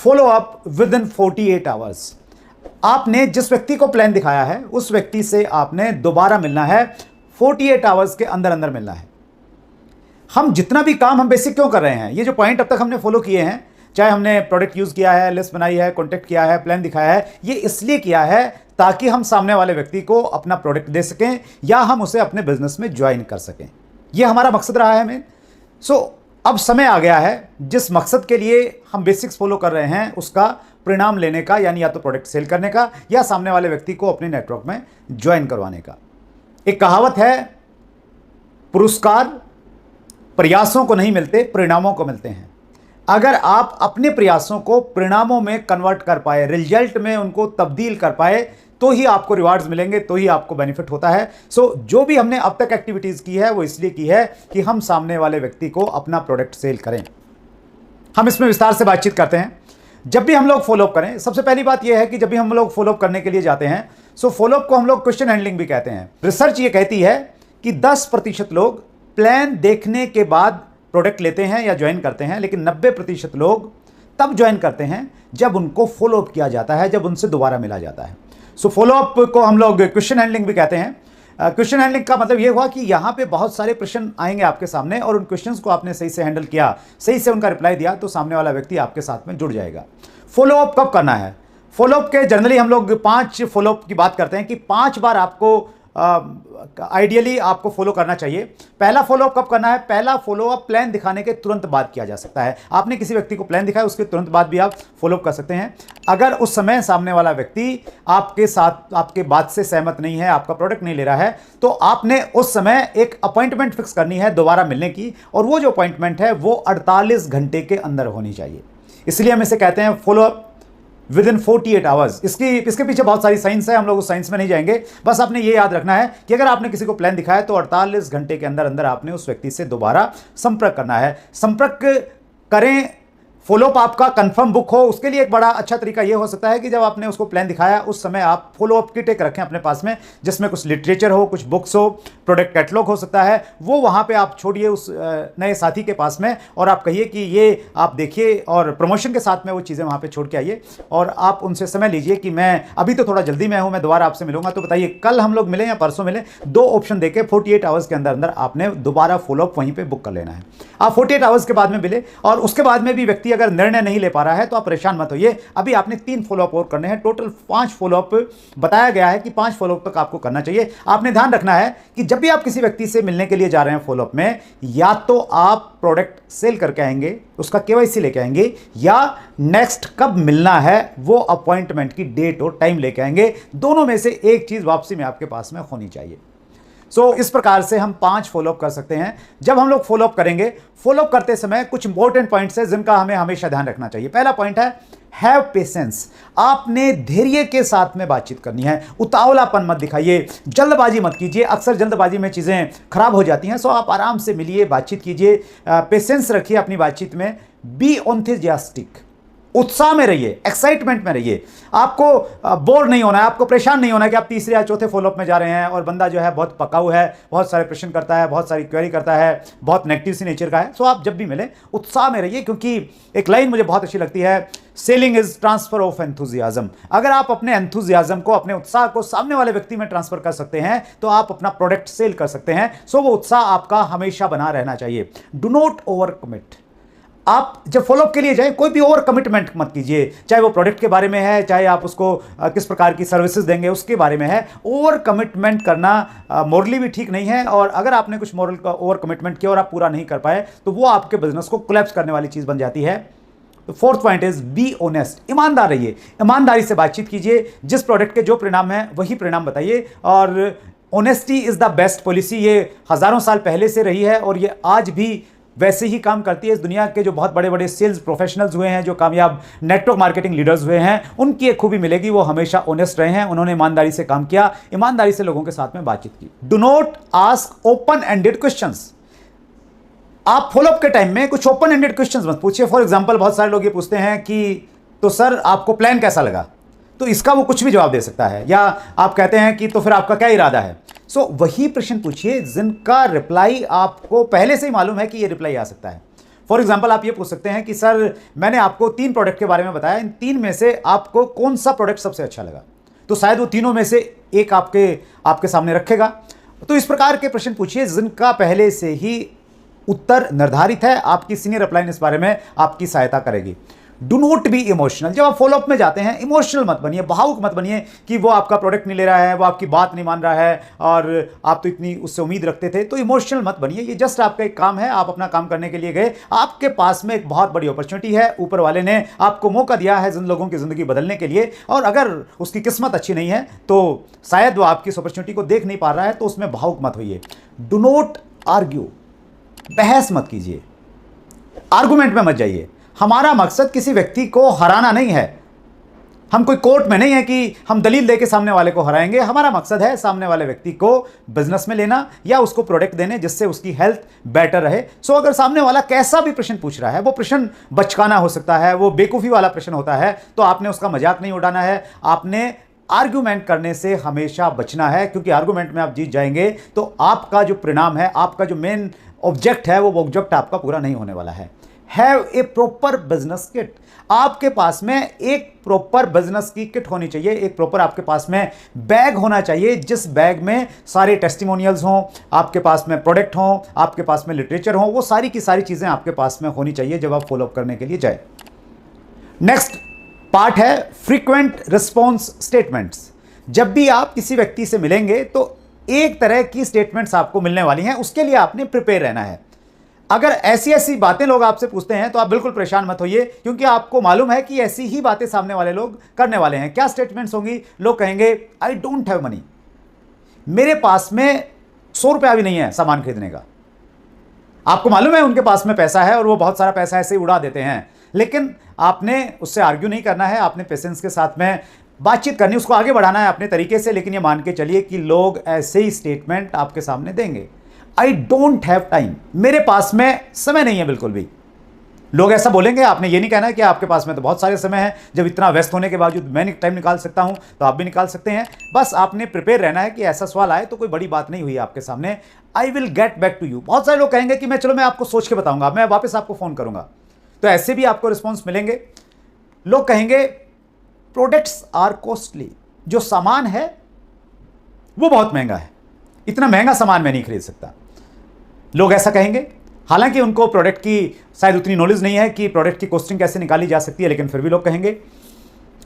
Follow up with in 48 hours. आपने जिस व्यक्ति को प्लान दिखाया है उस व्यक्ति से आपने दोबारा मिलना है, 48 आवर्स के अंदर अंदर मिलना है। हम जितना भी काम हम बेसिक क्यों कर रहे हैं, ये जो पॉइंट अब तक हमने फॉलो किए हैं, चाहे हमने प्रोडक्ट यूज किया है, लिस्ट बनाई है, कॉन्टेक्ट किया है, प्लान दिखाया है, ये इसलिए किया है ताकि हम सामने वाले व्यक्ति को अपना प्रोडक्ट दे सकें या हम उसे अपने बिजनेस में ज्वाइन कर सकें। ये हमारा मकसद रहा है मेन। सो अब समय आ गया है जिस मकसद के लिए हम बेसिक्स फॉलो कर रहे हैं उसका परिणाम लेने का, यानी या तो प्रोडक्ट सेल करने का या सामने वाले व्यक्ति को अपने नेटवर्क में ज्वाइन करवाने का। एक कहावत है, पुरस्कार प्रयासों को नहीं मिलते, परिणामों को मिलते हैं। अगर आप अपने प्रयासों को परिणामों में कन्वर्ट कर पाए, रिजल्ट में उनको तब्दील कर पाए, तो ही आपको रिवार्ड्स मिलेंगे, तो ही आपको बेनिफिट होता है। सो जो भी हमने अब तक एक्टिविटीज की है वो इसलिए की है कि हम सामने वाले व्यक्ति को अपना प्रोडक्ट सेल करें। हम इसमें विस्तार से बातचीत करते हैं। जब भी हम लोग फॉलोअप करें, सबसे पहली बात यह है कि जब भी हम लोग फॉलोअप करने के लिए जाते हैं, सो फॉलोअप को हम लोग क्वेश्चन हैंडलिंग भी कहते हैं। रिसर्च ये कहती है कि 10% लोग प्लान देखने के बाद प्रोडक्ट लेते हैं या ज्वाइन करते हैं, लेकिन 90% लोग तब ज्वाइन करते हैं जब उनको फॉलोअप किया जाता है, जब उनसे दोबारा मिला जाता है। सो फॉलोअप को हम लोग क्वेश्चन हैंडलिंग भी कहते हैं। क्वेश्चन हैंडलिंग का मतलब ये हुआ कि यहाँ पे बहुत सारे प्रश्न आएंगे आपके सामने और उन क्वेश्चंस को आपने सही से हैंडल किया, सही से उनका रिप्लाई दिया, तो सामने वाला व्यक्ति आपके साथ में जुड़ जाएगा। फॉलोअप कब करना है? फॉलोअप के जनरली हम लोग 5 फॉलोअप की बात करते हैं कि 5 बार आपको आइडियली आपको फॉलो करना चाहिए। पहला फॉलोअप कब करना है? पहला फॉलोअप प्लान दिखाने के तुरंत बाद किया जा सकता है। आपने किसी व्यक्ति को प्लान दिखाया, उसके तुरंत बाद भी आप फॉलोअप कर सकते हैं। अगर उस समय सामने वाला व्यक्ति आपके साथ, आपके बात से सहमत नहीं है, आपका प्रोडक्ट नहीं ले रहा है, तो आपने उस समय एक अपॉइंटमेंट फिक्स करनी है दोबारा मिलने की, और वो जो अपॉइंटमेंट है वो 48 घंटे के अंदर होनी चाहिए। इसलिए हम इसे कहते हैं फॉलोअप विद इन 48 आवर्स। इसके पीछे बहुत सारी साइंस है, हम लोग उस साइंस में नहीं जाएंगे। बस आपने ये याद रखना है कि अगर आपने किसी को प्लान दिखाया तो 48 घंटे के अंदर अंदर आपने उस व्यक्ति से दोबारा संपर्क करना है। संपर्क करें, फॉलोअप आपका कंफर्म बुक हो, उसके लिए एक बड़ा अच्छा तरीका यह हो सकता है कि जब आपने उसको प्लान दिखाया उस समय आप फॉलोअप किट एक रखें अपने पास में, जिसमें कुछ लिटरेचर हो, कुछ बुक्स हो, प्रोडक्ट कैटलॉग हो सकता है, वो वहां पे आप छोड़िए उस नए साथी के पास में और आप कहिए कि ये आप देखिए, और प्रमोशन के साथ में वो चीज़ें वहां पे छोड़ के आइए और आप उनसे समय लीजिए कि मैं अभी तो थोड़ा जल्दी में हूं, मैं दोबारा आपसे मिलूंगा, तो बताइए कल हम लोग मिलें या परसों मिलें। 2 ऑप्शन देके 48 आवर्स के अंदर अंदर आपने दोबारा फॉलोअप वहीं पर बुक कर लेना है। आप 48 आवर्स के बाद में मिले और उसके बाद में भी व्यक्ति अगर निर्णय नहीं ले पा रहा है तो आप परेशान मत होइए। अभी आपने 3 फॉलोअप और करने हैं। टोटल 5 फॉलोअप बताया गया है कि 5 फॉलोअप तक आपको करना चाहिए। आपने ध्यान रखना है कि जब भी आप किसी व्यक्ति से मिलने के लिए जा रहे हैं फॉलोअप में, या तो आप प्रोडक्ट सेल करके आएंगे, उसका केवाईसी लेके आएंगे, या नेक्स्ट कब मिलना है वो अपॉइंटमेंट की डेट और टाइम लेके आएंगे। दोनों में से एक चीज वापसी में आपके पास में होनी चाहिए। इस प्रकार से हम 5 फॉलोअप कर सकते हैं। जब हम लोग फॉलोअप करेंगे, फॉलोअप करते समय कुछ इंपॉर्टेंट पॉइंट्स है जिनका हमें हमेशा ध्यान रखना चाहिए। पहला पॉइंट है हैव पेशेंस। आपने धैर्य के साथ में बातचीत करनी है, उतावलापन मत दिखाइए, जल्दबाजी मत कीजिए। अक्सर जल्दबाजी में चीजें खराब हो जाती हैं। आप आराम से मिलिए, बातचीत कीजिए, पेशेंस रखिए अपनी बातचीत में। बी एंथुसियास्टिक, उत्साह में रहिए, एक्साइटमेंट में रहिए। आपको बोर नहीं होना है, आपको परेशान नहीं होना है कि आप तीसरे या चौथे फॉलोअप में जा रहे हैं और बंदा जो है बहुत पकाऊ है, बहुत सारे प्रश्न करता है, बहुत सारी क्वेरी करता है, बहुत नेगेटिव सी नेचर का है। आप जब भी मिले उत्साह में रहिए, क्योंकि एक लाइन मुझे बहुत अच्छी लगती है, selling is transfer of enthusiasm. अगर आप अपने एंथुजियाज्म को, अपने उत्साह को सामने वाले व्यक्ति में ट्रांसफर कर सकते हैं तो आप अपना प्रोडक्ट सेल कर सकते हैं। वो उत्साह आपका हमेशा बना रहना चाहिए। Do not over commit. आप जब फॉलोअप के लिए जाए कोई भी ओवर कमिटमेंट मत कीजिए, चाहे वो प्रोडक्ट के बारे में है, चाहे आप उसको किस प्रकार की सर्विसेज देंगे उसके बारे में है। ओवर कमिटमेंट करना मॉरली भी ठीक नहीं है, और अगर आपने कुछ मॉरल का ओवर कमिटमेंट किया और आप पूरा नहीं कर पाए तो वो आपके बिजनेस को कोलैप्स करने वाली चीज बन जाती है। तो 4th point is be honest. ईमानदार रहिए, ईमानदारी से बातचीत कीजिए। जिस प्रोडक्ट के जो परिणाम है वही परिणाम बताइए, और honesty is the best policy. ये हजारों साल पहले से रही है और ये आज भी वैसे ही काम करती है। इस दुनिया के जो बहुत बड़े बड़े सेल्स प्रोफेशनल्स हुए हैं, जो कामयाब नेटवर्क मार्केटिंग लीडर्स हुए हैं, उनकी एक खूबी मिलेगी, वो हमेशा ऑनेस्ट रहे हैं। उन्होंने ईमानदारी से काम किया, ईमानदारी से लोगों के साथ में बातचीत की। Do not ask open ended questions. आप फॉलोअप के टाइम में कुछ ओपन एंडेड क्वेश्चंस मत पूछिए। फॉर एग्जांपल, बहुत सारे लोग ये पूछते हैं कि तो सर आपको प्लान कैसा लगा, तो इसका वो कुछ भी जवाब दे सकता है। या आप कहते हैं कि तो फिर आपका क्या इरादा है। वही प्रश्न पूछिए जिनका रिप्लाई आपको पहले से ही मालूम है कि ये रिप्लाई आ सकता है। फॉर एग्जाम्पल आप ये पूछ सकते हैं कि सर मैंने आपको 3 प्रोडक्ट के बारे में बताया, इन 3 में से आपको कौन सा प्रोडक्ट सबसे अच्छा लगा, तो शायद वो तीनों में से एक आपके सामने रखेगा। तो इस प्रकार के प्रश्न पूछिए जिनका पहले से ही उत्तर निर्धारित है। आपकी सीनियर अपलाइन इस बारे में आपकी सहायता करेगी। Do not be emotional. जब आप फॉलोअप में जाते हैं इमोशनल मत बनिए, भावुक मत बनिए कि वो आपका प्रोडक्ट नहीं ले रहा है, वो आपकी बात नहीं मान रहा है और आप तो इतनी उससे उम्मीद रखते थे। तो इमोशनल मत बनिए, ये जस्ट आपका एक काम है, आप अपना काम करने के लिए गए, आपके पास में एक बहुत बड़ी अपॉर्चुनिटी है, ऊपर वाले ने आपको मौका दिया है जिन लोगों की ज़िंदगी बदलने के लिए, और अगर उसकी किस्मत अच्छी नहीं है तो शायद वो आपकी इस अपॉर्चुनिटी को देख नहीं पा रहा है, तो उसमें भावुक मत होइए। डू नॉट आर्ग्यू, बहस मत कीजिए, आर्गुमेंट में मत जाइए। हमारा मकसद किसी व्यक्ति को हराना नहीं है, हम कोई कोर्ट में नहीं है कि हम दलील देके सामने वाले को हराएंगे। हमारा मकसद है सामने वाले व्यक्ति को बिजनेस में लेना या उसको प्रोडक्ट देने जिससे उसकी हेल्थ बेटर रहे। सो अगर सामने वाला कैसा भी प्रश्न पूछ रहा है, वो प्रश्न बचकाना हो सकता है, वो बेवकूफ़ी वाला प्रश्न होता है, तो आपने उसका मजाक नहीं उड़ाना है, आपने आर्ग्यूमेंट करने से हमेशा बचना है, क्योंकि आर्ग्यूमेंट में आप जीत जाएंगे तो आपका जो परिणाम है, आपका जो मेन ऑब्जेक्ट है, वो ऑब्जेक्ट आपका पूरा नहीं होने वाला है। Have a proper business kit. आपके पास में एक प्रॉपर बिजनेस की किट होनी चाहिए, एक प्रॉपर आपके पास में बैग होना चाहिए, जिस बैग में सारे टेस्टिमोनियल्स हों, आपके पास में प्रोडक्ट हों, आपके पास में लिटरेचर हो, वो सारी की सारी चीज़ें आपके पास में होनी चाहिए जब आप फॉलोअप करने के लिए जाए। नेक्स्ट पार्ट है फ्रीक्वेंट रिस्पॉन्स स्टेटमेंट्स। जब भी आप किसी व्यक्ति से मिलेंगे तो एक तरह की स्टेटमेंट्स आपको मिलने वाली हैं, उसके लिए आपने प्रिपेयर रहना है। अगर ऐसी ऐसी बातें लोग आपसे पूछते हैं तो आप बिल्कुल परेशान मत होइए, क्योंकि आपको मालूम है कि ऐसी ही बातें सामने वाले लोग करने वाले हैं। क्या स्टेटमेंट्स होंगी? लोग कहेंगे आई डोंट हैव मनी, मेरे पास में 100 रुपया भी नहीं है सामान खरीदने का। आपको मालूम है उनके पास में पैसा है और वो बहुत सारा पैसा ऐसे ही उड़ा देते हैं, लेकिन आपने उससे आर्ग्यू नहीं करना है, आपने पेशेंस के साथ में बातचीत करनी, उसको आगे बढ़ाना है अपने तरीके से। लेकिन ये मान के चलिए कि लोग ऐसे ही स्टेटमेंट आपके सामने देंगे, आई डोंट हैव टाइम, मेरे पास में समय नहीं है बिल्कुल भी। लोग ऐसा बोलेंगे, आपने ये नहीं कहना है कि आपके पास में तो बहुत सारे समय है, जब इतना व्यस्त होने के बावजूद मैं टाइम निकाल सकता हूं तो आप भी निकाल सकते हैं। बस आपने प्रिपेयर रहना है कि ऐसा सवाल आए तो कोई बड़ी बात नहीं हुई आपके सामने, I will get back to you. बहुत सारे लोग कहेंगे कि मैं आपको सोच के बताऊंगा, मैं वापस आपको फोन करूंगा, तो ऐसे भी आपको रिस्पॉन्स मिलेंगे। लोग कहेंगे प्रोडक्ट्स आर कॉस्टली, जो सामान है वो बहुत महंगा है, इतना महंगा सामान मैं नहीं खरीद सकता। लोग ऐसा कहेंगे, हालांकि उनको प्रोडक्ट की शायद उतनी नॉलेज नहीं है कि प्रोडक्ट की कॉस्टिंग कैसे निकाली जा सकती है, लेकिन फिर भी लोग कहेंगे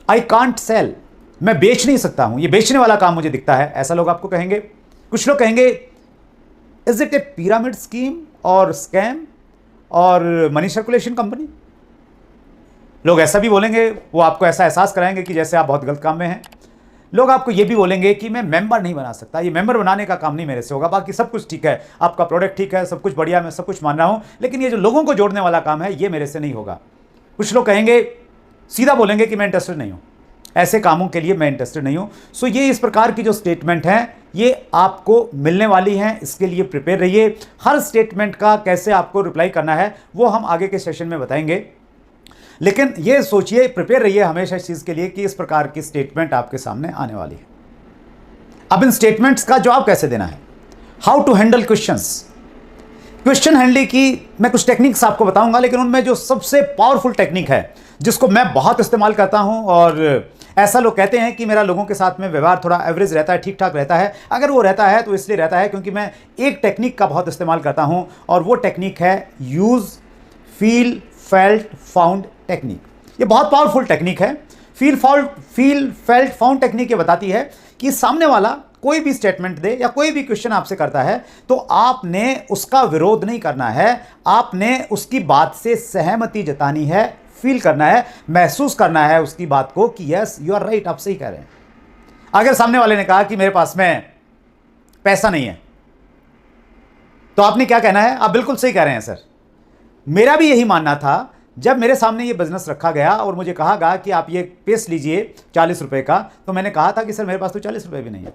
आई कांट सेल, मैं बेच नहीं सकता हूं, ये बेचने वाला काम मुझे दिखता है, ऐसा लोग आपको कहेंगे। कुछ लोग कहेंगे is it A pyramid scheme और स्कैम और मनी सर्कुलेशन कंपनी। लोग ऐसा भी बोलेंगे, वो आपको ऐसा एहसास कराएंगे कि जैसे आप बहुत गलत काम में हैं। लोग आपको ये भी बोलेंगे कि मैं मेंबर नहीं बना सकता, ये मेंबर बनाने का काम नहीं मेरे से होगा, बाकी सब कुछ ठीक है, आपका प्रोडक्ट ठीक है, सब कुछ बढ़िया, मैं सब कुछ मान रहा हूं, लेकिन ये जो लोगों को जोड़ने वाला काम है ये मेरे से नहीं होगा। कुछ लोग कहेंगे, सीधा बोलेंगे कि मैं इंटरेस्टेड नहीं हूं, ऐसे कामों के लिए मैं इंटरेस्टेड नहीं हूं। सो ये इस प्रकार की जो स्टेटमेंट हैं ये आपको मिलने वाली हैं, इसके लिए प्रिपेयर रहिए। हर स्टेटमेंट का कैसे आपको रिप्लाई करना है वो हम आगे के सेशन में बताएंगे, लेकिन ये सोचिए, प्रिपेयर रहिए हमेशा इस चीज़ के लिए कि इस प्रकार की स्टेटमेंट आपके सामने आने वाली है। अब इन स्टेटमेंट्स का जवाब कैसे देना है, how to handle questions. Question handling की मैं कुछ टेक्निक्स आपको बताऊंगा, लेकिन उनमें जो सबसे पावरफुल टेक्निक है जिसको मैं बहुत इस्तेमाल करता हूं, और ऐसा लोग कहते हैं कि मेरा लोगों के साथ में व्यवहार थोड़ा एवरेज रहता है, ठीक ठाक रहता है। अगर वो रहता है तो इसलिए रहता है क्योंकि मैं एक टेक्निक का बहुत इस्तेमाल करता हूं, और वो टेक्निक है use feel felt found technique. ये बहुत पावरफुल टेक्निक है। फील फेल्ट फाउंड टेक्निक ये बताती है कि सामने वाला कोई भी स्टेटमेंट दे या कोई भी क्वेश्चन आपसे करता है तो आपने उसका विरोध नहीं करना है, आपने उसकी बात से सहमति जतानी है, फील करना है, महसूस करना है उसकी बात को कि यस यू आर राइट, आप सही कह रहे हैं। अगर सामने वाले ने कहा कि मेरे पास में पैसा नहीं है, तो आपने क्या कहना है, आप बिल्कुल सही कह रहे हैं सर, मेरा भी यही मानना था। जब मेरे सामने ये बिजनेस रखा गया और मुझे कहा गया कि आप ये पेस्ट लीजिए 40 रुपए का, तो मैंने कहा था कि सर मेरे पास तो 40 रुपए भी नहीं है।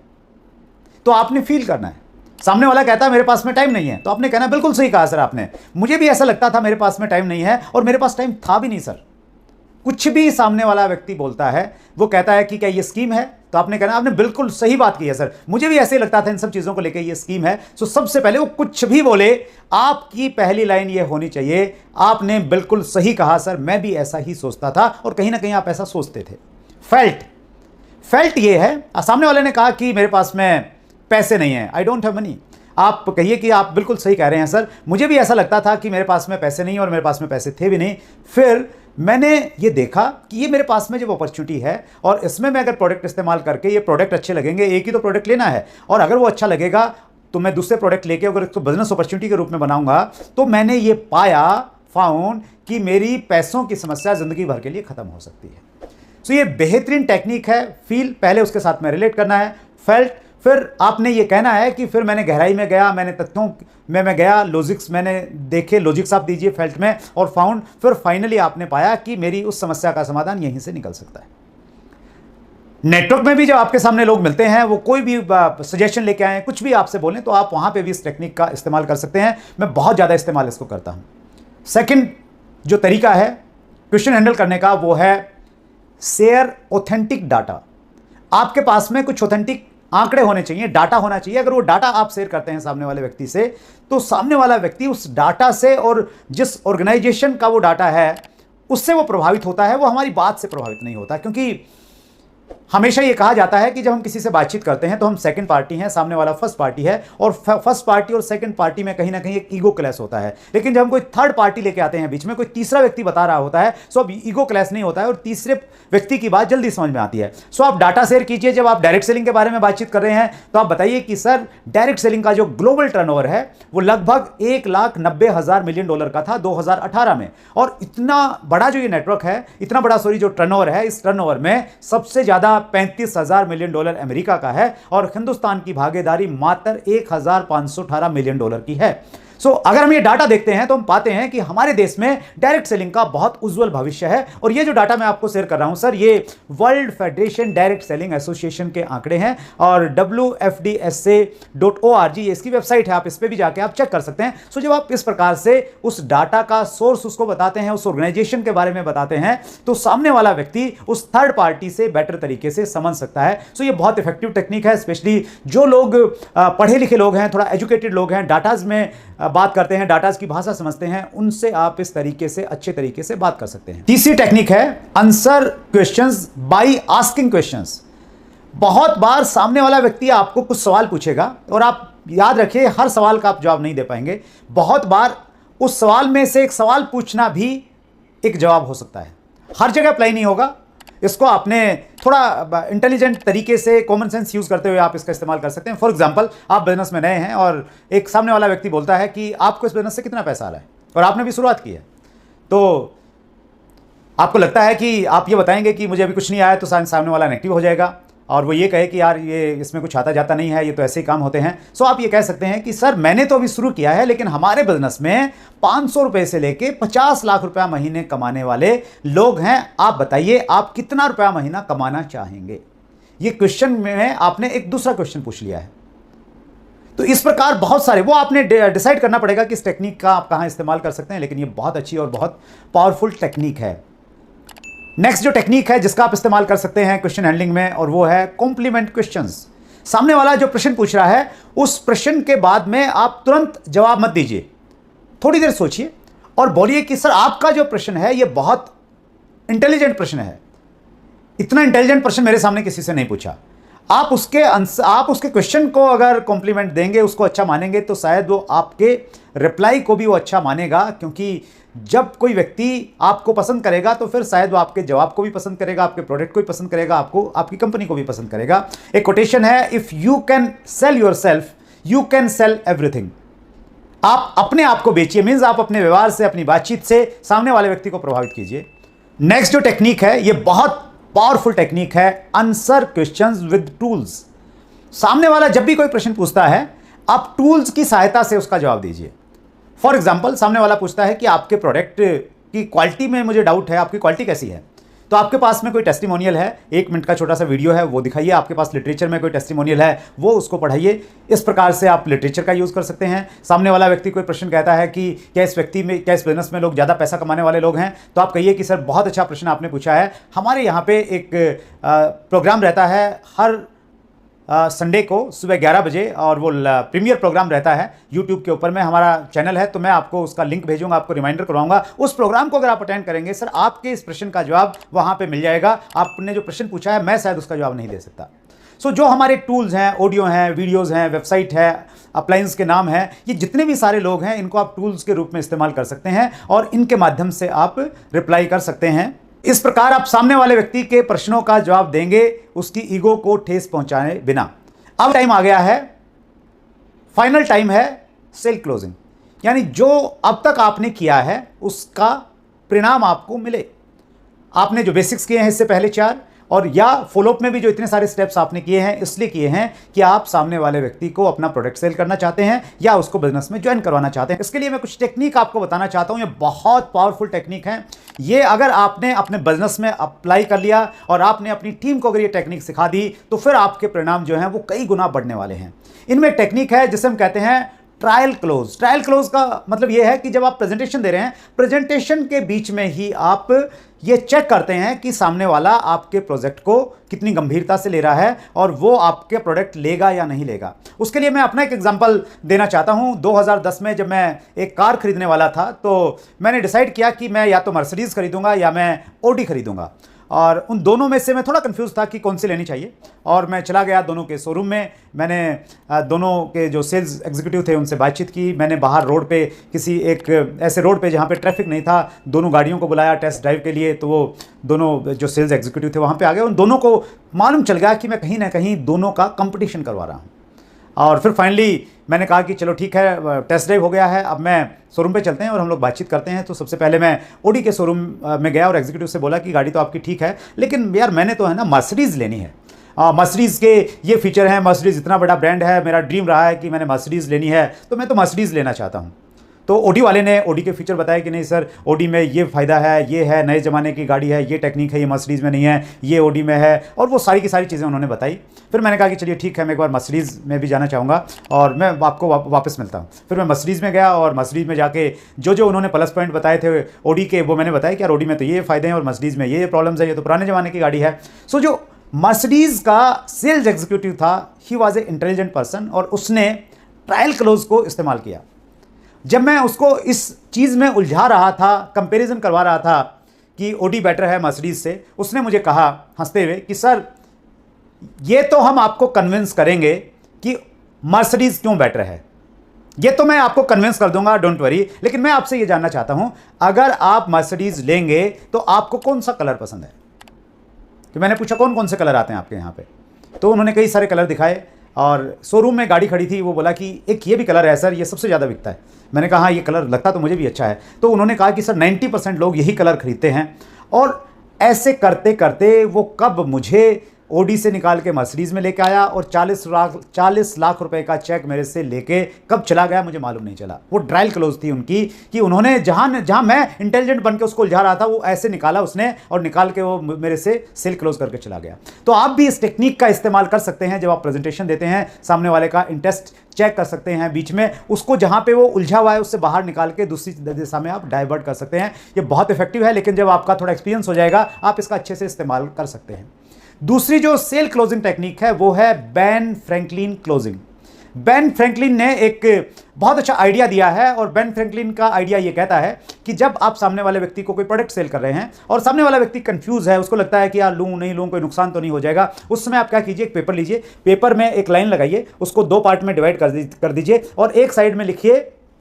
तो आपने फील करना है। सामने वाला कहता है मेरे पास में टाइम नहीं है, तो आपने कहना बिल्कुल सही कहा सर आपने, मुझे भी ऐसा लगता था मेरे पास में टाइम नहीं है, और मेरे पास टाइम था भी नहीं सर। कुछ भी सामने वाला व्यक्ति बोलता है, वो कहता है कि क्या ये स्कीम है, तो आपने कहना आपने बिल्कुल सही बात की है सर, मुझे भी ऐसे ही लगता था इन सब चीज़ों को लेकर ये स्कीम है। सो सबसे पहले वो कुछ भी बोले, आपकी पहली लाइन ये होनी चाहिए, आपने बिल्कुल सही कहा सर, मैं भी ऐसा ही सोचता था, और कहीं ना कहीं आप ऐसा सोचते थे। फेल्ट ये है, सामने वाले ने कहा कि मेरे पास में पैसे नहीं है, आई डोंट हैव मनी। आप कहिए कि आप बिल्कुल सही कह रहे हैं सर, मुझे भी ऐसा लगता था कि मेरे पास में पैसे नहीं और मेरे पास में पैसे थे भी नहीं, फिर मैंने ये देखा कि ये मेरे पास में जब अपॉर्चुनिटी है और इसमें मैं अगर प्रोडक्ट इस्तेमाल करके, ये प्रोडक्ट अच्छे लगेंगे, एक ही तो प्रोडक्ट लेना है, और अगर वो अच्छा लगेगा तो मैं दूसरे प्रोडक्ट लेके अगर इसको बिजनेस अपॉर्चुनिटी के रूप में बनाऊंगा, तो मैंने ये फाउंड कि मेरी पैसों की समस्या जिंदगी भर के लिए खत्म हो सकती है। सो ये बेहतरीन टेक्निक है। फील पहले उसके साथ में रिलेट करना है, फेल्ट फिर आपने ये कहना है कि फिर मैंने गहराई में गया, मैंने तथ्यों में मैं गया, लॉजिक्स मैंने देखे, लॉजिक्स आप दीजिए फेल्ट में, और फाउंड, फिर फाइनली आपने पाया कि मेरी उस समस्या का समाधान यहीं से निकल सकता है। नेटवर्क में भी जब आपके सामने लोग मिलते हैं, वो कोई भी सजेशन लेके आए, कुछ भी आपसे बोलें, तो आप वहां पे भी इस टेक्निक का इस्तेमाल कर सकते हैं। मैं बहुत ज़्यादा इस्तेमाल इसको करता हूं। सेकेंड जो तरीका है क्वेश्चन हैंडल करने का, वो है शेयर ऑथेंटिक डाटा। आपके पास में कुछ ऑथेंटिक आंकड़े होने चाहिए, डाटा होना चाहिए। अगर वो डाटा आप शेयर करते हैं सामने वाले व्यक्ति से, तो सामने वाला व्यक्ति उस डाटा से और जिस ऑर्गेनाइजेशन का वो डाटा है उससे वो प्रभावित होता है, वो हमारी बात से प्रभावित नहीं होता। क्योंकि हमेशा ये कहा जाता है कि जब हम किसी से बातचीत करते हैं तो हम सेकंड पार्टी हैं, सामने वाला फर्स्ट पार्टी है, और फर्स्ट पार्टी और सेकंड पार्टी में कहीं ना कहीं एक ईगो क्लैश होता है। लेकिन जब हम कोई थर्ड पार्टी लेके आते हैं बीच में, कोई तीसरा व्यक्ति बता रहा होता है, सो अब ईगो क्लैश नहीं होता है और तीसरे व्यक्ति की बात जल्दी समझ में आती है। सो आप डाटा शेयर कीजिए। जब आप डायरेक्ट सेलिंग के बारे में बातचीत कर रहे हैं तो आप बताइए कि सर डायरेक्ट सेलिंग का जो ग्लोबल टर्नओवर है वो लगभग $1,90,000 मिलियन का था 2018 में, और इतना बड़ा जो ये नेटवर्क है, इतना बड़ा जो टर्नओवर है, इस टर्नओवर में सबसे ज्यादा $35,000 मिलियन अमेरिका का है, और हिंदुस्तान की भागीदारी मात्र $1,518 मिलियन की है। सो अगर हम ये डाटा देखते हैं तो हम पाते हैं कि हमारे देश में डायरेक्ट सेलिंग का बहुत उज्जवल भविष्य है। और ये जो डाटा मैं आपको शेयर कर रहा हूं सर, ये world federation direct selling association के आंकड़े हैं, और WFDSA.org इसकी वेबसाइट है, आप इस पर भी जाके आप चेक कर सकते हैं। सो जब आप इस प्रकार से उस डाटा का सोर्स उसको बताते हैं, उस ऑर्गेनाइजेशन के बारे में बताते हैं, तो सामने वाला व्यक्ति उस थर्ड पार्टी से बेटर तरीके से समझ सकता है। सो ये बहुत इफेक्टिव टेक्निक है, स्पेशली जो लोग पढ़े लिखे लोग हैं, थोड़ा एजुकेटेड लोग हैं, डाटाज में बात करते हैं, डाटाज की भाषा समझते हैं, उनसे आप इस तरीके से अच्छे तरीके से बात कर सकते हैं। तीसरी टेक्निक है answer questions by asking questions. बहुत बार सामने वाला व्यक्ति आपको कुछ सवाल पूछेगा, और आप याद रखिए हर सवाल का आप जवाब नहीं दे पाएंगे। बहुत बार उस सवाल में से एक सवाल पूछना भी एक जवाब हो सकता है, हर जगह अप्लाई नहीं होगा। इसको आपने थोड़ा इंटेलिजेंट तरीके से, कॉमन सेंस यूज करते हुए आप इसका इस्तेमाल कर सकते हैं। फॉर एग्जांपल, आप बिजनेस में नए हैं और एक सामने वाला व्यक्ति बोलता है कि आपको इस बिजनेस से कितना पैसा आ रहा है, और आपने भी शुरुआत की है, तो आपको लगता है कि आप ये बताएंगे कि मुझे अभी कुछ नहीं आया, तो सामने वाला नेगेटिव हो जाएगा, और वो ये कहे कि यार ये इसमें कुछ आता जाता नहीं है, ये तो ऐसे ही काम होते हैं। सो आप ये कह सकते हैं कि सर मैंने तो अभी शुरू किया है, लेकिन हमारे बिजनेस में 500 रुपए से लेके 50 लाख रुपया महीने कमाने वाले लोग हैं, आप बताइए आप कितना रुपया महीना कमाना चाहेंगे। ये क्वेश्चन में आपने एक दूसरा क्वेश्चन पूछ लिया है। तो इस प्रकार बहुत सारे, वो आपने डिसाइड करना पड़ेगा कि इस टेक्निक का आप कहां इस्तेमाल कर सकते हैं, लेकिन ये बहुत अच्छी और बहुत पावरफुल टेक्निक है। नेक्स्ट जो टेक्निक है जिसका आप इस्तेमाल कर सकते हैं क्वेश्चन हैंडलिंग में, और वो है कॉम्प्लीमेंट क्वेश्चंस। सामने वाला जो प्रश्न पूछ रहा है, उस प्रश्न के बाद में आप तुरंत जवाब मत दीजिए, थोड़ी देर सोचिए और बोलिए कि सर आपका जो प्रश्न है ये बहुत इंटेलिजेंट प्रश्न है, इतना इंटेलिजेंट प्रश्न मेरे सामने किसी से नहीं पूछा। आप उसके क्वेश्चन को अगर कॉम्प्लीमेंट देंगे, उसको अच्छा मानेंगे, तो शायद वो आपके रिप्लाई को भी वो अच्छा मानेगा। क्योंकि जब कोई व्यक्ति आपको पसंद करेगा तो फिर शायद वो आपके जवाब को भी पसंद करेगा, आपके प्रोडक्ट को भी पसंद करेगा, आपको आपकी कंपनी को भी पसंद करेगा। एक कोटेशन है, if you can sell yourself you can sell everything. आप अपने आप को बेचिए, मीन्स आप अपने व्यवहार से, अपनी बातचीत से सामने वाले व्यक्ति को प्रभावित कीजिए। नेक्स्ट जो टेक्निक है ये बहुत पावरफुल टेक्निक है, आंसर क्वेश्चंस विद टूल्स। सामने वाला जब भी कोई प्रश्न पूछता है, आप टूल्स की सहायता से उसका जवाब दीजिए। फॉर एग्जाम्पल, सामने वाला पूछता है कि आपके प्रोडक्ट की क्वालिटी में मुझे डाउट है, आपकी क्वालिटी कैसी है। तो आपके पास में कोई टेस्टिमोनियल है, 1 मिनट का छोटा सा वीडियो है, वो दिखाइए। आपके पास लिटरेचर में कोई टेस्टिमोनियल है, वो उसको पढ़ाइए। इस प्रकार से आप लिटरेचर का यूज़ कर सकते हैं। सामने वाला व्यक्ति कोई प्रश्न कहता है कि क्या इस बिजनेस में लोग ज़्यादा पैसा कमाने वाले लोग हैं, तो आप कहिए कि सर बहुत अच्छा प्रश्न आपने पूछा है। हमारे यहाँ पे एक प्रोग्राम रहता है हर संडे को सुबह 11 बजे, और वो प्रीमियर प्रोग्राम रहता है यूट्यूब के ऊपर में, हमारा चैनल है, तो मैं आपको उसका लिंक भेजूंगा, आपको रिमाइंडर करवाऊंगा। उस प्रोग्राम को अगर आप अटेंड करेंगे सर, आपके इस प्रश्न का जवाब वहां पे मिल जाएगा। आपने जो प्रश्न पूछा है मैं शायद उसका जवाब नहीं दे सकता। सो जो हमारे टूल्स हैं, ऑडियो हैं, वीडियोज़ हैं, वेबसाइट है, अप्लायंस के नाम हैं, ये जितने भी सारे लोग हैं इनको आप टूल्स के रूप में इस्तेमाल कर सकते हैं और इनके माध्यम से आप रिप्लाई कर सकते हैं। इस प्रकार आप सामने वाले व्यक्ति के प्रश्नों का जवाब देंगे उसकी ईगो को ठेस पहुंचाए बिना। अब टाइम आ गया है, फाइनल टाइम है सेल क्लोजिंग, यानी जो अब तक आपने किया है उसका परिणाम आपको मिले। आपने जो बेसिक्स किए हैं इससे पहले 4, और या फॉलोअप में भी जो इतने सारे स्टेप्स आपने किए हैं, इसलिए किए हैं कि आप सामने वाले व्यक्ति को अपना प्रोडक्ट सेल करना चाहते हैं या उसको बिजनेस में ज्वाइन करवाना चाहते हैं। इसके लिए मैं कुछ टेक्निक आपको बताना चाहता हूं। ये बहुत पावरफुल टेक्निक है। ये अगर आपने अपने बिजनेस में अप्लाई कर लिया और आपने अपनी टीम को अगर ये टेक्निक सिखा दी, तो फिर आपके परिणाम जो हैं वो कई गुना बढ़ने वाले हैं। इनमें टेक्निक है जिसे हम कहते हैं ट्रायल क्लोज। ट्रायल क्लोज का मतलब यह है कि जब आप प्रेजेंटेशन दे रहे हैं, प्रेजेंटेशन के बीच में ही आप ये चेक करते हैं कि सामने वाला आपके प्रोजेक्ट को कितनी गंभीरता से ले रहा है और वो आपके प्रोडक्ट लेगा या नहीं लेगा। उसके लिए मैं अपना एक एग्जांपल देना चाहता हूं। 2010 में जब मैं एक कार खरीदने वाला था, तो मैंने डिसाइड किया कि मैं या तो मर्सिडीज़ खरीदूंगा या मैं ऑडी खरीदूंगा, और उन दोनों में से मैं थोड़ा कंफ्यूज था कि कौन सी लेनी चाहिए। और मैं चला गया दोनों के शोरूम में। मैंने दोनों के जो सेल्स एग्जीक्यूटिव थे उनसे बातचीत की। मैंने बाहर रोड पे किसी एक ऐसे रोड पे जहाँ पे ट्रैफिक नहीं था, दोनों गाड़ियों को बुलाया टेस्ट ड्राइव के लिए। तो वो दोनों जो सेल्स एग्जीक्यूटिव थे वहाँ पे आ गए। उन दोनों को मालूम चल गया कि मैं कहीं ना कहीं दोनों का कंपटीशन करवा रहा हूँ। और फिर फाइनली मैंने कहा कि चलो ठीक है, टेस्ट ड्राइव हो गया है, अब मैं शोरूम पे चलते हैं और हम लोग बातचीत करते हैं। तो सबसे पहले मैं ऑडी के शोरूम में गया और एग्जीक्यूटिव से बोला कि गाड़ी तो आपकी ठीक है, लेकिन यार मैंने तो है ना मर्सिडीज़ लेनी है। मर्सिडीज़ के ये फीचर हैं, मर्सिडीज़ इतना बड़ा ब्रांड है, मेरा ड्रीम रहा है कि मैंने मर्सिडीज़ लेनी है, तो मैं तो मर्सिडीज़ लेना चाहता हूँ। तो ऑडी वाले ने ऑडी के फीचर बताया कि नहीं सर, ऑडी में ये फ़ायदा है, ये है, नए ज़माने की गाड़ी है, ये टेक्निक है, ये मर्सिडीज़ में नहीं है, ये ऑडी में है, और वो सारी की सारी चीज़ें उन्होंने बताई। फिर मैंने कहा कि चलिए ठीक है, मैं एक बार मर्सिडीज़ में भी जाना चाहूँगा और मैं आपको वापस मिलता हूँ। फिर मैं मर्सिडीज़ में गया और मर्सिडीज़ में जाके जो उन्होंने प्लस पॉइंट बताए थे ऑडी के, वो मैंने बताया कि यार ऑडी में तो ये फ़ायदे हैं और मर्सिडीज़ में ये प्रॉब्लम्स है, ये तो पुराने ज़माने की गाड़ी है। सो जो मर्सिडीज़ का सेल्स एग्जीक्यूटिव था, he was a intelligent person, और उसने ट्रायल क्लोज को इस्तेमाल किया। जब मैं उसको इस चीज़ में उलझा रहा था, कंपैरिजन करवा रहा था कि ऑडी बेटर है मर्सिडीज़ से, उसने मुझे कहा हंसते हुए कि सर ये तो हम आपको कन्विंस करेंगे कि मर्सिडीज़ क्यों बेटर है, ये तो मैं आपको कन्विंस कर दूंगा, डोंट वरी, लेकिन मैं आपसे ये जानना चाहता हूं, अगर आप मर्सिडीज़ लेंगे तो आपको कौन सा कलर पसंद है। तो मैंने पूछा कौन कौन से कलर आते हैं आपके यहाँ पे, तो उन्होंने कई सारे कलर दिखाए। और शोरूम में गाड़ी खड़ी थी, वो बोला कि एक ये भी कलर है सर, ये सबसे ज़्यादा बिकता है। मैंने कहा हाँ ये कलर लगता तो मुझे भी अच्छा है। तो उन्होंने कहा कि सर 90% लोग यही कलर खरीदते हैं। और ऐसे करते करते वो कब मुझे ऑडी से निकाल के मर्सिडीज़ में लेके आया और 40 लाख रुपए का चेक मेरे से लेके कब चला गया मुझे मालूम नहीं चला। वो ट्रायल क्लोज थी उनकी कि उन्होंने जहां मैं इंटेलिजेंट बन के उसको उलझा रहा था, वो ऐसे निकाला उसने और निकाल के वो मेरे से सेल क्लोज करके चला गया। तो आप भी इस टेक्निक का इस्तेमाल कर सकते हैं। जब आप प्रेजेंटेशन देते हैं, सामने वाले का इंटरेस्ट चेक कर सकते हैं, बीच में उसको जहां पे वो उलझा हुआ है उससे बाहर निकाल के दूसरी दिशा में आप डाइवर्ट कर सकते हैं। ये बहुत इफेक्टिव है, लेकिन जब आपका थोड़ा एक्सपीरियंस हो जाएगा आप इसका अच्छे से इस्तेमाल कर सकते हैं। दूसरी जो सेल क्लोजिंग टेक्निक है वो है Ben Franklin closing. Ben Franklin ने एक बहुत अच्छा आइडिया दिया है, और बेन फ्रैंकलिन का आइडिया ये कहता है कि जब आप सामने वाले व्यक्ति को कोई प्रोडक्ट सेल कर रहे हैं और सामने वाला व्यक्ति कंफ्यूज है, उसको लगता है कि यार लूं नहीं लूं, कोई नुकसान तो नहीं हो जाएगा, उस समय आप क्या कीजिए, एक पेपर लीजिए, पेपर में एक लाइन लगाइए, उसको 2 पार्ट में डिवाइड कर दीजिए और एक साइड में लिखिए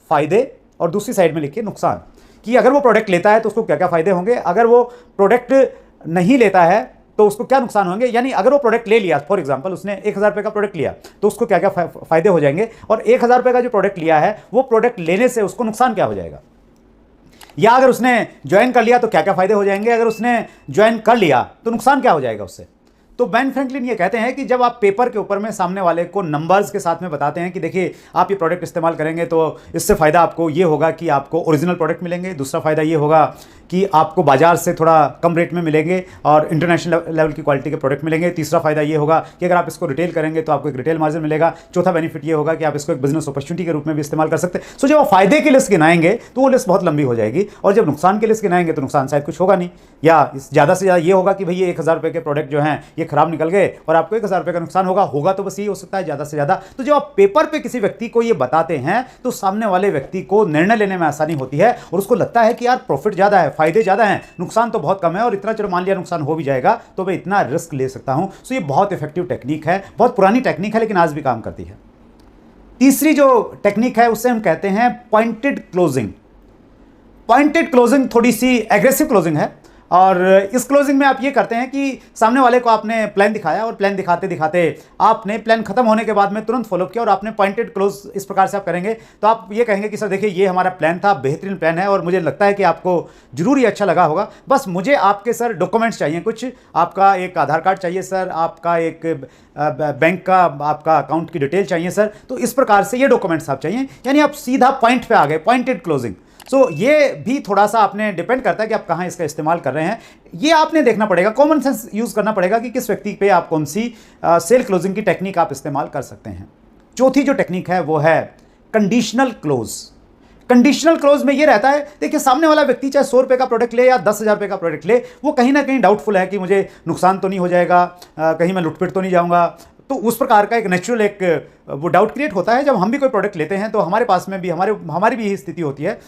फायदे और दूसरी साइड में लिखिए नुकसान, कि अगर वो प्रोडक्ट लेता है तो उसको क्या क्या फायदे होंगे, अगर वो प्रोडक्ट नहीं लेता है तो उसको क्या नुकसान होंगे। यानी अगर वो प्रोडक्ट ले लिया, फॉर एग्जांपल उसने 1000 रुपये का प्रोडक्ट लिया तो उसको क्या क्या फायदे हो जाएंगे, और 1000 रुपये का जो प्रोडक्ट लिया है वो प्रोडक्ट लेने से उसको नुकसान क्या हो जाएगा, या अगर उसने ज्वाइन कर लिया तो क्या क्या फायदे हो जाएंगे, अगर उसने ज्वाइन कर लिया तो नुकसान क्या हो जाएगा उससे। तो बेन फ्रैंकलिन ये कहते हैं कि जब आप पेपर के ऊपर में सामने वाले को नंबर्स के साथ में बताते हैं कि देखिए आप ये प्रोडक्ट इस्तेमाल करेंगे तो इससे फ़ायदा आपको ये होगा कि आपको ओरिजिनल प्रोडक्ट मिलेंगे, दूसरा फ़ायदा ये होगा कि आपको बाजार से थोड़ा कम रेट में मिलेंगे और इंटरनेशनल लेवल की क्वालिटी के प्रोडक्ट मिलेंगे। तीसरा फायदा ये होगा कि अगर आप इसको रिटेल करेंगे तो आपको एक रिटेल मार्जिन मिलेगा। चौथा बेनिफिट ये होगा कि आप इसको एक बिजनेस अपॉर्चुनिटी के रूप में भी इस्तेमाल कर सकते हैं। सो जब आप फायदे की लिस्ट गिनाएंगे तो वो लिस्ट बहुत लंबी हो जाएगी, और जब नुकसान की लिस्ट गिनाएंगे तो नुकसान शायद कुछ होगा नहीं, या ज़्यादा से ज़्यादा ये होगा कि भैया 1000 रुपये के प्रोडक्ट जो हैं ये खराब निकल गए और आपको 1000 रुपये का नुकसान होगा तो बस ये हो सकता है ज़्यादा से ज़्यादा। तो जब आप पेपर पे किसी व्यक्ति को ये बताते हैं तो सामने वाले व्यक्ति को निर्णय लेने में आसानी होती है और उसको लगता है कि यार प्रॉफिट ज़्यादा है, फायदे ज़्यादा हैं, नुकसान तो बहुत कम है, और इतना चलो मान लिया नुकसान हो भी जाएगा तो मैं इतना रिस्क ले सकता हूं। सो ये बहुत इफेक्टिव टेक्निक है, बहुत पुरानी टेक्निक है लेकिन आज भी काम करती है। तीसरी जो टेक्निक है उससे हम कहते हैं पॉइंटेड क्लोजिंग। पॉइंटेड क्लोजिंग थोड़ी सी एग्रेसिव क्लोजिंग है, और इस क्लोजिंग में आप ये करते हैं कि सामने वाले को आपने प्लान दिखाया और प्लान दिखाते दिखाते आपने प्लान खत्म होने के बाद में तुरंत फॉलो किया और आपने पॉइंटेड क्लोज इस प्रकार से आप करेंगे तो आप ये कहेंगे कि सर देखिए ये हमारा प्लान था, बेहतरीन प्लान है और मुझे लगता है कि आपको जरूर ये अच्छा लगा होगा, बस मुझे आपके सर डॉक्यूमेंट्स चाहिए, कुछ आपका एक आधार कार्ड चाहिए सर, आपका एक बैंक का आपका अकाउंट की डिटेल चाहिए सर, तो इस प्रकार से ये डॉक्यूमेंट्स आप चाहिए, यानी आप सीधा पॉइंट पे आ गए, पॉइंटेड क्लोजिंग। सो ये भी थोड़ा सा आपने डिपेंड करता है कि आप कहाँ इसका इस्तेमाल कर रहे हैं। ये आपने देखना पड़ेगा, कॉमन सेंस यूज़ करना पड़ेगा कि किस व्यक्ति पे आप कौन सी सेल क्लोजिंग की टेक्निक आप इस्तेमाल कर सकते हैं। चौथी जो टेक्निक है वो है कंडीशनल क्लोज। कंडीशनल क्लोज में ये रहता है, देखिए सामने वाला व्यक्ति चाहे 100 रुपये का प्रोडक्ट ले या 10,000 रुपये का प्रोडक्ट ले, वो कहीं ना कहीं डाउटफुल है कि मुझे नुकसान तो नहीं हो जाएगा, कहीं मैं लुटपिट तो नहीं जाऊँगा। तो उस प्रकार का एक नेचुरल एक वो डाउट क्रिएट होता है जब हम भी कोई प्रोडक्ट लेते हैं, तो हमारे पास में भी हमारी भी यही स्थिति होती है।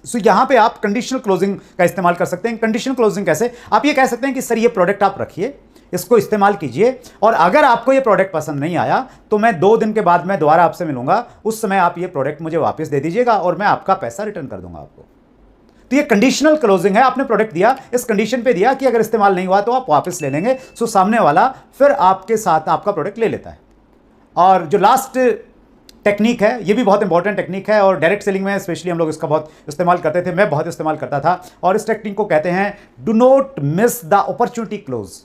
सो यहाँ पे आप कंडीशनल क्लोजिंग का इस्तेमाल कर सकते हैं। कंडीशनल क्लोजिंग कैसे? आप ये कह सकते हैं कि सर ये प्रोडक्ट आप रखिए, इसको इस्तेमाल कीजिए, और अगर आपको ये प्रोडक्ट पसंद नहीं आया तो मैं 2 दिन के बाद मैं दोबारा आपसे मिलूंगा, उस समय आप ये प्रोडक्ट मुझे वापस दे दीजिएगा और मैं आपका पैसा रिटर्न कर दूंगा आपको। तो ये कंडीशनल क्लोजिंग है। आपने प्रोडक्ट दिया, इस कंडीशन पे दिया कि अगर इस्तेमाल नहीं हुआ तो आप वापस ले लेंगे। सो सामने वाला फिर आपके साथ आपका प्रोडक्ट ले लेता है। और जो लास्ट टेक्निक है ये भी बहुत इंपॉर्टेंट टेक्निक है, और डायरेक्ट सेलिंग में स्पेशली हम लोग इसका बहुत इस्तेमाल करते थे, मैं बहुत इस्तेमाल करता था, और इस टेक्निक को कहते हैं do not miss the opportunity close.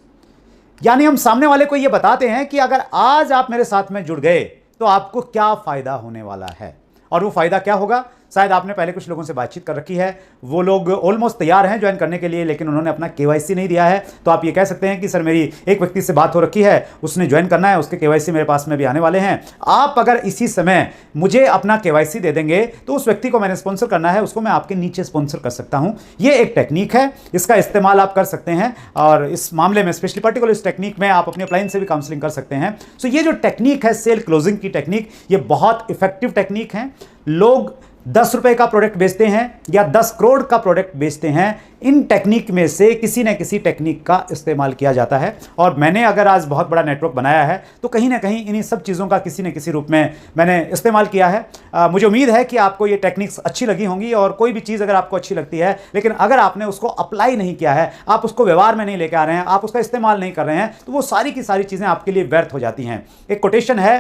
यानी हम सामने वाले को ये बताते हैं कि अगर आज आप मेरे साथ में जुड़ गए तो आपको क्या फायदा होने वाला है, और वो फायदा क्या होगा। शायद आपने पहले कुछ लोगों से बातचीत कर रखी है, वो लोग ऑलमोस्ट तैयार हैं ज्वाइन करने के लिए, लेकिन उन्होंने अपना केवाईसी नहीं दिया है। तो आप ये कह सकते हैं कि सर मेरी एक व्यक्ति से बात हो रखी है, उसने ज्वाइन करना है, उसके केवाईसी मेरे पास में भी आने वाले हैं। आप अगर इसी समय मुझे अपना केवाईसी दे देंगे तो उस व्यक्ति को मैंने स्पॉन्सर करना है, उसको मैं आपके नीचे स्पॉन्सर कर सकता हूं। ये एक टेक्निक है, इसका इस्तेमाल आप कर सकते हैं, और इस मामले में स्पेशली पर्टिकुलर इस टेक्निक में आप अपने क्लाइंट से भी काउंसलिंग कर सकते हैं। सो ये जो टेक्निक है सेल क्लोजिंग की टेक्निक, ये बहुत इफेक्टिव टेक्निक है। लोग 10 रुपए का प्रोडक्ट बेचते हैं या 10 करोड़ का प्रोडक्ट बेचते हैं, इन टेक्निक में से किसी न किसी टेक्निक का इस्तेमाल किया जाता है। और मैंने अगर आज बहुत बड़ा नेटवर्क बनाया है तो कहीं ना कहीं इन्हीं सब चीज़ों का किसी न किसी रूप में मैंने इस्तेमाल किया है। मुझे उम्मीद है कि आपको ये टेक्निक्स अच्छी लगी होंगी, और कोई भी चीज़ अगर आपको अच्छी लगती है लेकिन अगर आपने उसको अप्लाई नहीं किया है, आप उसको व्यवहार में नहीं लेकर आ रहे हैं, आप उसका इस्तेमाल नहीं कर रहे हैं, तो वो सारी की सारी चीज़ें आपके लिए व्यर्थ हो जाती हैं। एक कोटेशन है,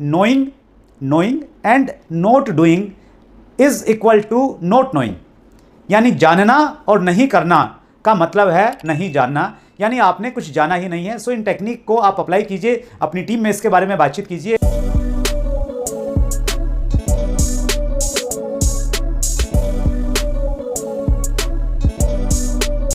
knowing and not doing is equal to not knowing. यानी जानना और नहीं करना का मतलब है नहीं जानना, यानी आपने कुछ जाना ही नहीं है। सो इन टेक्निक को आप अप्लाई कीजिए, अपनी टीम में इसके बारे में बातचीत कीजिए।